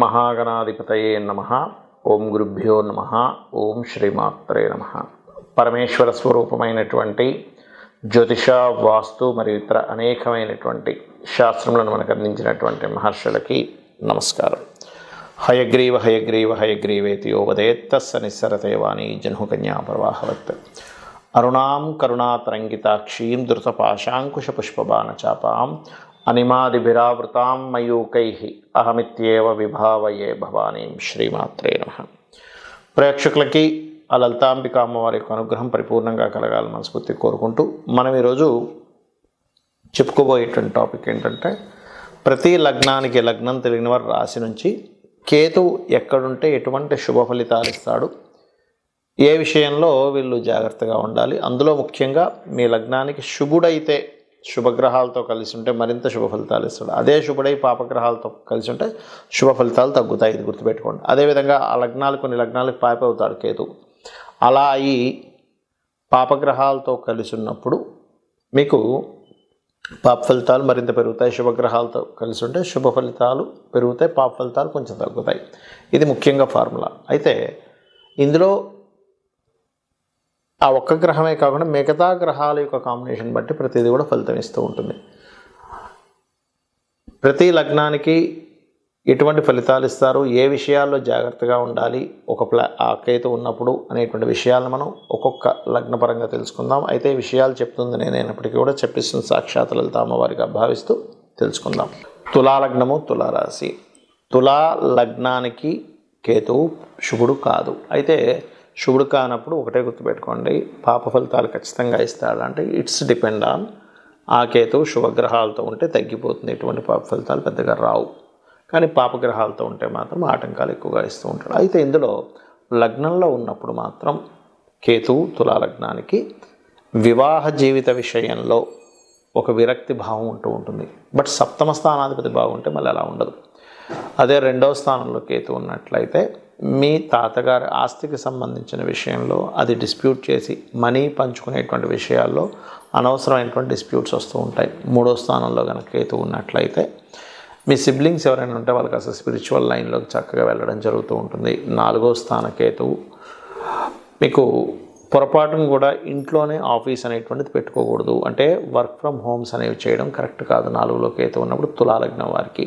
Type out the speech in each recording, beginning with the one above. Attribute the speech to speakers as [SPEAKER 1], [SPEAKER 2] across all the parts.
[SPEAKER 1] మహాగణాధిపతయే నమః. ఓం గురుభ్యో నమః. ఓం శ్రీమాత్రే నమః. పరమేశ్వర స్వరూపమైనటువంటి జ్యోతిష, వాస్తు మరియు ఇతర అనేకమైనటువంటి శాస్త్రములను మనకు అందించినటువంటి మహర్షులకి నమస్కారం. హయగ్రీవ హయగ్రీవ హయగ్రీవేతి యో వదేత్ తస్స నిస్సరతే వాణి జహ్నుకన్యా ప్రవాహవత్. అరుణాం కరుణాతరంగితాక్షీం ధృతపాశాంకుశపుష్పబాణచాపాం అనిమాదిభిరావృతాం మయూకైః అహమిత్యేవ విభావయే భవానీం. శ్రీమాత్రే నమః. ప్రేక్షకులకి ఆ లలితాంబిక అమ్మవారి యొక్క అనుగ్రహం పరిపూర్ణంగా కలగాలని మనస్ఫూర్తి కోరుకుంటూ మనం ఈరోజు చెప్పుకోబోయేటువంటి టాపిక్ ఏంటంటే, ప్రతి లగ్నానికి లగ్నం తెలియని వారి రాశి నుంచి కేతువు ఎక్కడుంటే ఎటువంటి శుభ ఫలితాలు ఇస్తాడు, ఏ విషయంలో వీళ్ళు జాగ్రత్తగా ఉండాలి, అందులో ముఖ్యంగా మీ లగ్నానికి శుభుడైతే శుభగ్రహాలతో కలిసి ఉంటే మరింత శుభ ఫలితాలు ఇస్తాడు, అదే శుభుడై పాపగ్రహాలతో కలిసి ఉంటే శుభ ఫలితాలు తగ్గుతాయి. ఇది గుర్తుపెట్టుకోండి. అదేవిధంగా ఆ లగ్నాలు కొన్ని లగ్నాలకు పాప అవుతాడు కేతువు. అలా అయి పాపగ్రహాలతో కలిసి ఉన్నప్పుడు మీకు పాప ఫలితాలు మరింత పెరుగుతాయి. శుభగ్రహాలతో కలిసి ఉంటే శుభ ఫలితాలు పెరుగుతాయి, పాప ఫలితాలు కొంచెం తగ్గుతాయి. ఇది ముఖ్యంగా ఫార్ములా. అయితే ఇందులో ఆ ఒక్క గ్రహమే కాకుండా మిగతా గ్రహాల యొక్క కాంబినేషన్ బట్టి ప్రతిదీ కూడా ఫలితం ఇస్తూ ఉంటుంది. ప్రతి లగ్నానికి ఎటువంటి ఫలితాలు ఇస్తారు, ఏ విషయాల్లో జాగ్రత్తగా ఉండాలి, ఆ కేతు ఉన్నప్పుడు అనేటువంటి విషయాలను మనం ఒక్కొక్క లగ్నపరంగా తెలుసుకుందాం. అయితే ఈ విషయాలు చెప్తుంది నేనైనప్పటికీ కూడా చెప్పిస్తుంది సాక్షాత్ లలిత అమ్మవారిగా భావిస్తూ తెలుసుకుందాం. తులా లగ్నము, తులారాశి. తులా లగ్నానికి కేతువు శుభుడు కాదు. అయితే శుభుడు కానప్పుడు ఒకటే గుర్తుపెట్టుకోండి, పాప ఫలితాలు ఖచ్చితంగా ఇస్తాడు. అంటే ఇట్స్ డిపెండ్ ఆన్ ఆ కేతువు శుభగ్రహాలతో ఉంటే తగ్గిపోతుంది, ఎటువంటి పాప ఫలితాలు పెద్దగా రావు. కానీ పాపగ్రహాలతో ఉంటే మాత్రం ఆటంకాలు ఎక్కువగా ఇస్తూ ఉంటాడు. అయితే ఇందులో లగ్నంలో ఉన్నప్పుడు మాత్రం కేతువు తులా లగ్నానికి వివాహ జీవిత విషయంలో ఒక విరక్తి భావం ఉంటూ ఉంటుంది. బట్ సప్తమ స్థానాధిపతి బాగుంటే మళ్ళీ అలా ఉండదు. అదే రెండవ స్థానంలో కేతు ఉన్నట్లయితే మీ తాతగారి ఆస్తికి సంబంధించిన విషయంలో అది డిస్ప్యూట్ చేసి మనీ పంచుకునేటువంటి విషయాల్లో అనవసరమైనటువంటి డిస్ప్యూట్స్ వస్తూ ఉంటాయి. మూడో స్థానంలో కనుక కేతు ఉన్నట్లయితే మీ సిబ్లింగ్స్ ఎవరైనా ఉంటే వాళ్ళకి అసలు స్పిరిచువల్ లైన్లోకి చక్కగా వెళ్ళడం జరుగుతూ ఉంటుంది. నాలుగో స్థాన కేతువు మీకు పొరపాటును కూడా ఇంట్లోనే ఆఫీస్ అనేటువంటిది పెట్టుకోకూడదు. అంటే వర్క్ ఫ్రమ్ హోమ్స్ అనేవి చేయడం కరెక్ట్ కాదు. నాలుగులో కేతు ఉన్నప్పుడు తులాలగ్నం వారికి.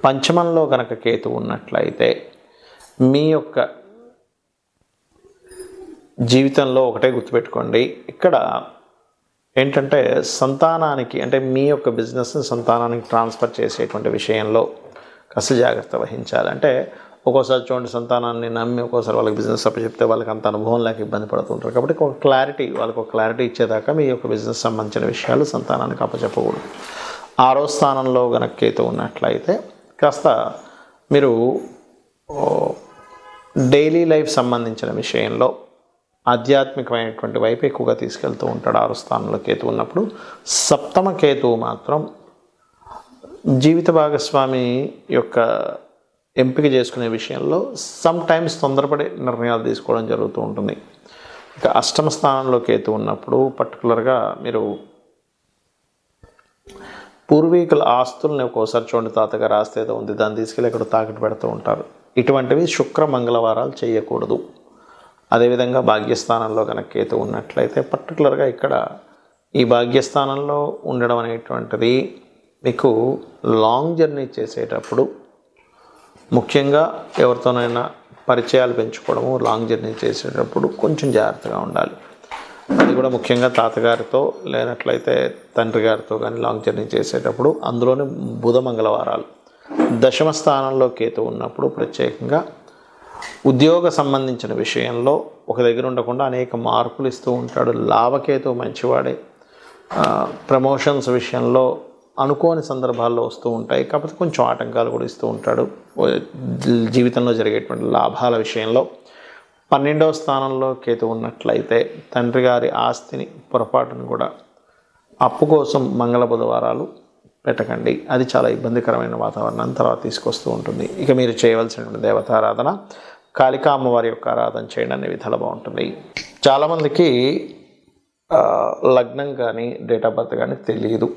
[SPEAKER 1] పంచమంలో కనుక కేతు ఉన్నట్లయితే మీ యొక్క జీవితంలో ఒకటే గుర్తుపెట్టుకోండి, ఇక్కడ ఏంటంటే సంతానానికి, అంటే మీ యొక్క బిజినెస్ని సంతానానికి ట్రాన్స్ఫర్ చేసేటువంటి విషయంలో కాస్త జాగ్రత్త వహించాలి. అంటే ఒక్కోసారి చూడండి, సంతానాన్ని నమ్మి ఒక్కోసారి వాళ్ళకి బిజినెస్ అప్పచెప్తే వాళ్ళకి అంత అనుభవం లేక ఇబ్బంది పడుతుంటారు. కాబట్టి వాళ్ళకి ఒక క్లారిటీ ఇచ్చేదాకా మీ యొక్క బిజినెస్ సంబంధించిన విషయాలు సంతానానికి అప్పచెప్పకూడదు. ఆరో స్థానంలో కనుక కేతు ఉన్నట్లయితే కాస్త మీరు డైలీ లైఫ్ సంబంధించిన విషయంలో ఆధ్యాత్మికమైనటువంటి వైపు ఎక్కువగా తీసుకెళ్తూ ఉంటాడు. ఆరో స్థానంలో కేతు ఉన్నప్పుడు. సప్తమ కేతువు మాత్రం జీవిత భాగస్వామి యొక్క ఎంపిక చేసుకునే విషయంలో సమ్ టైమ్స్ తొందరపడి నిర్ణయాలు తీసుకోవడం జరుగుతూ ఉంటుంది. ఇక అష్టమ స్థానంలో కేతు ఉన్నప్పుడు పర్టికులర్గా మీరు పూర్వీకుల ఆస్తుల్ని ఒక్కోసారి చూడండి, తాతగారు ఆస్తి ఏదో ఉంది, దాన్ని తీసుకెళ్ళి ఇక్కడ తాకట్టు పెడుతూ ఉంటారు. ఇటువంటివి శుక్ర మంగళవారాలు చేయకూడదు. అదేవిధంగా భాగ్యస్థానంలో కనుక కేతు ఉన్నట్లయితే పర్టికులర్గా ఇక్కడ ఈ భాగ్యస్థానంలో ఉండడం అనేటువంటిది మీకు లాంగ్ జర్నీ చేసేటప్పుడు, ముఖ్యంగా ఎవరితోనైనా పరిచయాలు పెంచుకోవడము, లాంగ్ జర్నీ చేసేటప్పుడు కొంచెం జాగ్రత్తగా ఉండాలి. అది కూడా ముఖ్యంగా తాతగారితో లేనట్లయితే తండ్రి గారితో కానీ లాంగ్ జర్నీ చేసేటప్పుడు. అందులోనే బుధ మంగళవారాలు. దశమ స్థానంలో కేతు ఉన్నప్పుడు ప్రత్యేకంగా ఉద్యోగ సంబంధించిన విషయంలో ఒక దగ్గర ఉండకుండా అనేక మార్పులు ఇస్తూ ఉంటాడు. లాభకేతు మంచివాడే. ప్రమోషన్స్ విషయంలో అనుకోని సందర్భాల్లో వస్తూ ఉంటాయి, కాకపోతే కొంచెం ఆటంకాలు కూడా ఇస్తూ ఉంటాడు జీవితంలో జరిగేటువంటి లాభాల విషయంలో. 12వ స్థానంలో కేతు ఉన్నట్లయితే తండ్రి గారి ఆస్తిని పొరపాటును కూడా అప్పు కోసం మంగళ బుధవారాలు పెట్టకండి. అది చాలా ఇబ్బందికరమైన వాతావరణాన్ని తర్వాత తీసుకొస్తూ ఉంటుంది. ఇక మీరు చేయవలసినటువంటి దేవతారాధన, కాళికా అమ్మవారి యొక్క ఆరాధన చేయడం అనే విధాలు బాగుంటుంది. చాలామందికి లగ్నం కానీ డేట్ ఆఫ్ బర్త్ కానీ తెలియదు.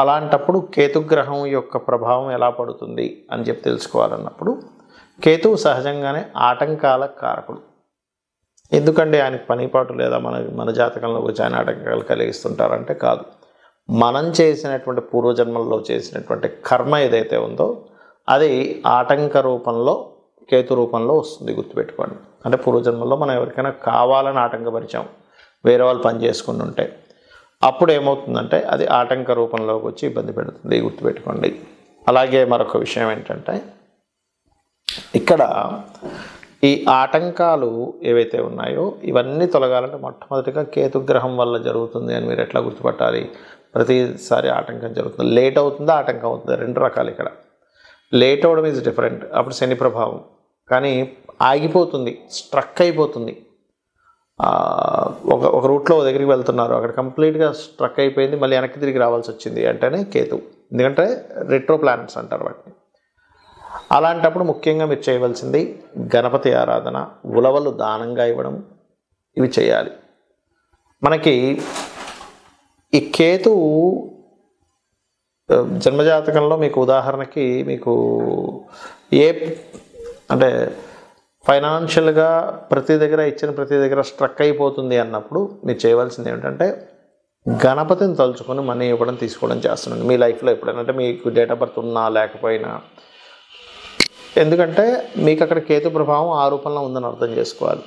[SPEAKER 1] అలాంటప్పుడు కేతుగ్రహం యొక్క ప్రభావం ఎలా పడుతుంది అని చెప్పి తెలుసుకోవాలన్నప్పుడు కేతువు సహజంగానే ఆటంకాల కారకుడు. ఎందుకంటే ఆయనకి పనిపాటు లేదా మన జాతకంలో వచ్చి ఆయన ఆటంకాలు కలిగిస్తుంటారంటే కాదు. మనం చేసినటువంటి పూర్వజన్మల్లో చేసినటువంటి కర్మ ఏదైతే ఉందో అది ఆటంక రూపంలో కేతు రూపంలో వస్తుంది, గుర్తుపెట్టుకోండి. అంటే పూర్వజన్మల్లో మనం ఎవరికైనా కావాలని ఆటంకపరిచాం, వేరే వాళ్ళు పని చేసుకుని ఉంటే అప్పుడు ఏమవుతుందంటే అది ఆటంక రూపంలోకి వచ్చి ఇబ్బంది పెడుతుంది, గుర్తుపెట్టుకోండి. అలాగే మరొక విషయం ఏంటంటే ఇక్కడ ఈ ఆటంకాలు ఏవైతే ఉన్నాయో ఇవన్నీ తొలగాలంటే మొట్టమొదటిగా కేతుగ్రహం వల్ల జరుగుతుంది అని మీరు ఎట్లా గుర్తుపట్టాలి? ప్రతిసారి ఆటంకం జరుగుతుంది, లేట్ అవుతుందా ఆటంకం అవుతుందా, రెండు రకాలు. ఇక్కడ లేట్ అవ్వడం ఈజ్ డిఫరెంట్, అప్పుడు శని ప్రభావం. కానీ ఆగిపోతుంది, స్ట్రక్ అయిపోతుంది. ఒక రూట్లో దగ్గరికి వెళ్తున్నారు, అక్కడ కంప్లీట్గా స్ట్రక్ అయిపోయింది, మళ్ళీ వెనక్కి తిరిగి రావాల్సి వచ్చింది అంటేనే కేతు. ఎందుకంటే రెట్రో ప్లానెట్స్ అంటారు వాటిని. అలాంటప్పుడు ముఖ్యంగా మీరు చేయవలసింది గణపతి ఆరాధన, ఉలవలు దానంగా ఇవ్వడం, ఇవి చేయాలి. మనకి ఈ కేతువు జన్మజాతకంలో మీకు ఉదాహరణకి మీకు అంటే ఫైనాన్షియల్గా ప్రతి దగ్గర ఇచ్చిన ప్రతి దగ్గర స్ట్రక్ అయిపోతుంది అన్నప్పుడు మీరు చేయవలసింది ఏమిటంటే గణపతిని తలుచుకొని మనీ ఇవ్వడం తీసుకోవడం చేస్తున్నాను మీ లైఫ్లో ఎప్పుడైనా. అంటే మీకు డేట్ ఆఫ్ బర్త్ ఉన్నా లేకపోయినా, ఎందుకంటే మీకు అక్కడ కేతు ప్రభావం ఆ రూపంలో ఉందని అర్థం చేసుకోవాలి.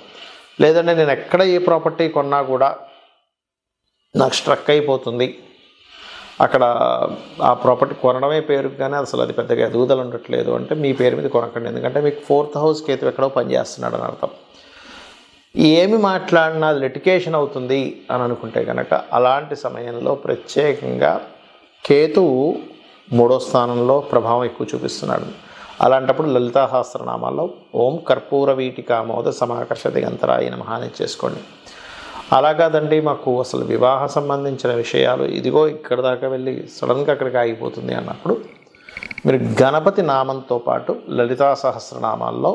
[SPEAKER 1] లేదంటే నేను ఎక్కడ ఏ ప్రాపర్టీ కొన్నా కూడా నాకు స్ట్రక్ అయిపోతుంది, అక్కడ ఆ ప్రాపర్టీ కొనడమే పేరుకు కానీ అసలు అది పెద్దగా ఎదుగుదల ఉండట్లేదు అంటే మీ పేరు మీద కొనకండి. ఎందుకంటే మీకు 4th హౌస్ కేతు ఎక్కడో పనిచేస్తున్నాడు అని అర్థం. ఏమి మాట్లాడినా అది లిటిగేషన్ అవుతుంది అని అనుకుంటే కనుక అలాంటి సమయంలో ప్రత్యేకంగా కేతువు 3వ స్థానంలో ప్రభావం ఎక్కువ చూపిస్తున్నాడు. అలాంటప్పుడు లలితా సహస్రనామాల్లో ఓం కర్పూర వీటికామోద సమాకర్షతి గంతరాయ నమః అని చేసుకోండి. అలా కాదండి మాకు అసలు వివాహ సంబంధించిన విషయాలు ఇదిగో ఇక్కడ దాకా వెళ్ళి సడన్గా అక్కడికి ఆగిపోతుంది అన్నప్పుడు మీరు గణపతి నామంతో పాటు లలితా సహస్రనామాల్లో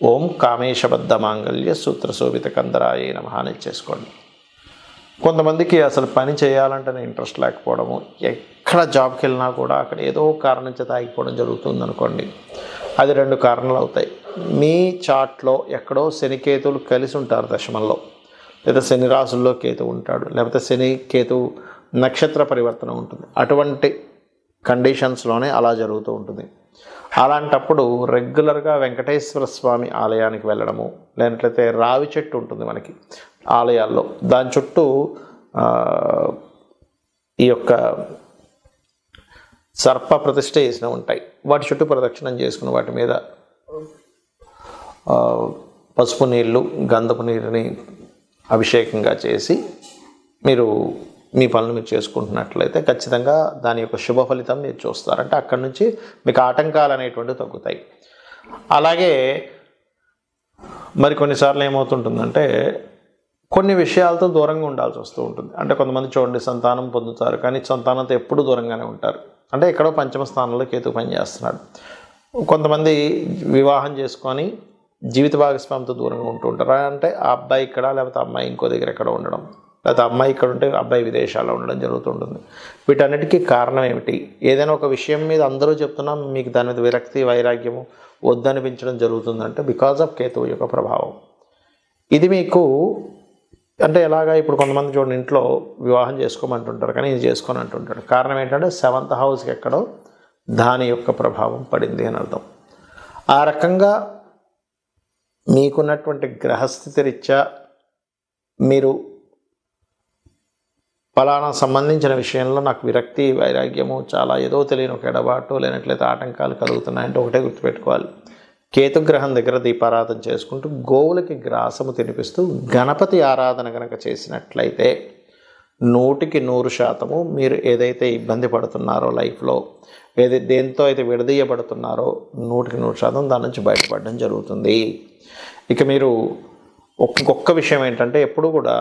[SPEAKER 1] ఓం కామేశబద్ధ మాంగళ్య సూత్రశోభిత కందరాయ నమః అని చేసుకోండి. కొంతమందికి అసలు పని చేయాలంటేనే ఇంట్రెస్ట్ లేకపోవడము, ఎక్కడ జాబ్కి వెళ్ళినా కూడా అక్కడ ఏదో కారణం చేత ఆగిపోవడం జరుగుతుంది అనుకోండి. అది 2 కారణాలు అవుతాయి. మీ చార్ట్లో ఎక్కడో శనికేతువులు కలిసి ఉంటారు దశమంలో, లేదా శని రాశుల్లో కేతు ఉంటాడు, లేకపోతే శని కేతు నక్షత్ర పరివర్తన ఉంటుంది. అటువంటి కండిషన్స్లోనే అలా జరుగుతూ ఉంటుంది. అలాంటప్పుడు రెగ్యులర్గా వెంకటేశ్వర స్వామి ఆలయానికి వెళ్ళడము, లేనట్లయితే రావి చెట్టు ఉంటుంది మనకి ఆలయాల్లో, దాని చుట్టూ ఈ యొక్క సర్ప ప్రతిష్ఠ చేసినవి ఉంటాయి, వాటి చుట్టూ ప్రదక్షిణం చేసుకుని వాటి మీద పసుపు నీళ్ళు గంధపు నీరుని అభిషేకంగా చేసి మీరు మీ పనులు మీరు చేసుకుంటున్నట్లయితే ఖచ్చితంగా దాని యొక్క శుభ ఫలితం మీరు చూస్తారంటే అక్కడి నుంచి మీకు ఆటంకాలు అనేటువంటివి తగ్గుతాయి. అలాగే మరి కొన్నిసార్లు ఏమవుతుంటుందంటే కొన్ని విషయాలతో దూరంగా ఉండాల్సి వస్తూ ఉంటుంది. అంటే కొంతమంది చూడండి సంతానం పొందుతారు కానీ సంతానంతో ఎప్పుడూ దూరంగానే ఉంటారు, అంటే ఎక్కడో 5వ స్థానంలో కేతు పని చేస్తున్నాడు. కొంతమంది వివాహం చేసుకొని జీవిత భాగస్వామితో దూరంగా ఉంటూ ఉంటారు, అంటే ఆ అబ్బాయి ఇక్కడ లేకపోతే అమ్మాయి ఇంకో దగ్గర ఎక్కడ ఉండడం, లేకపోతే అమ్మాయి ఇక్కడ ఉంటే అబ్బాయి విదేశాల్లో ఉండడం జరుగుతుంటుంది. వీటన్నిటికీ కారణం ఏమిటి? ఏదైనా ఒక విషయం మీద అందరూ చెప్తున్నా మీకు దాని మీద విరక్తి వైరాగ్యము వద్దనిపించడం జరుగుతుందంటే బికాజ్ ఆఫ్ కేతువు యొక్క ప్రభావం. ఇది మీకు అంటే ఎలాగా ఇప్పుడు కొంతమంది చూడండి ఇంట్లో వివాహం చేసుకోమంటుంటారు కానీ ఇది చేసుకొని అంటుంటాడు. కారణం ఏంటంటే 7th హౌస్కి ఎక్కడో దాని యొక్క ప్రభావం పడింది అని అర్థం. ఆ రకంగా మీకున్నటువంటి గ్రహస్థితి రీత్యా మీరు ఫలానా సంబంధించిన విషయంలో నాకు విరక్తి వైరాగ్యము చాలా ఏదో తెలియని ఒక ఎడబాటు లేనట్లయితే ఆటంకాలు కలుగుతున్నాయంటే ఒకటే గుర్తుపెట్టుకోవాలి, కేతుగ్రహం దగ్గర దీపారాధన చేసుకుంటూ గోవులకి గ్రాసము తినిపిస్తూ గణపతి ఆరాధన కనుక చేసినట్లయితే 100% మీరు ఏదైతే ఇబ్బంది పడుతున్నారో లైఫ్లో, దేంతో అయితే విడదీయబడుతున్నారో 100% దాని నుంచి బయటపడడం జరుగుతుంది. ఇక మీరు ఒక్కొక్క విషయం ఏంటంటే ఎప్పుడు కూడా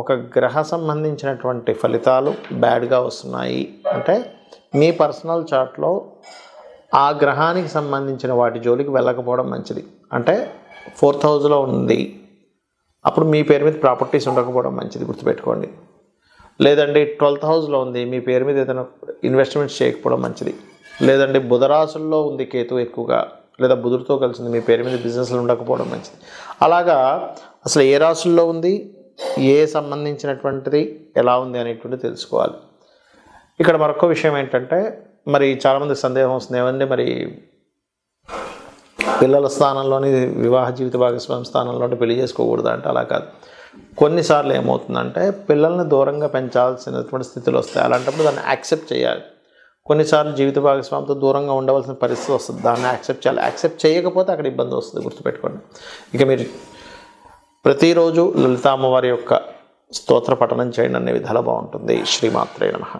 [SPEAKER 1] ఒక గ్రహ సంబంధించినటువంటి ఫలితాలు బ్యాడ్గా వస్తున్నాయి అంటే మీ పర్సనల్ చార్ట్లో ఆ గ్రహానికి సంబంధించిన వాటి జోలికి వెళ్ళకపోవడం మంచిది. అంటే 4th హౌస్లో ఉంది అప్పుడు మీ పేరు మీద ప్రాపర్టీస్ ఉండకపోవడం మంచిది, గుర్తుపెట్టుకోండి. లేదండి 12th హౌస్లో ఉంది మీ పేరు మీద ఏదైనా ఇన్వెస్ట్మెంట్స్ చేయకపోవడం మంచిది. లేదండి బుధరాశుల్లో ఉంది కేతు ఎక్కువగా లేదా బుధుడితో కలిసింది, మీ పేరు మీద బిజినెస్లు ఉండకపోవడం మంచిది. అలాగా అసలు ఏ రాశుల్లో ఉంది, ఏ సంబంధించినటువంటిది ఎలా ఉంది అనేటువంటిది తెలుసుకోవాలి. ఇక్కడ మరొక విషయం ఏంటంటే, మరి చాలామంది సందేహం వస్తుంది, ఏమండి మరి పిల్లల స్థానంలోని వివాహ జీవిత భాగస్వామి స్థానంలోని పెళ్లి చేసుకోకూడదు అంటే అలా కాదు. కొన్నిసార్లు ఏమవుతుందంటే పిల్లల్ని దూరంగా పెంచాల్సినటువంటి స్థితిలో వస్తాయి. అలాంటప్పుడు దాన్ని యాక్సెప్ట్ చేయాలి. కొన్నిసార్లు జీవిత భాగస్వామితో దూరంగా ఉండవలసిన పరిస్థితి వస్తుంది, దాన్ని యాక్సెప్ట్ చేయాలి. యాక్సెప్ట్ చేయకపోతే అక్కడ ఇబ్బంది వస్తుంది, గుర్తుపెట్టుకోండి. ఇక మీరు ప్రతిరోజు లలిత అమ్మవారి యొక్క స్తోత్ర పఠనం చేయండి, అనే విధాలు బాగుంటుంది. శ్రీమాత్రే నమః.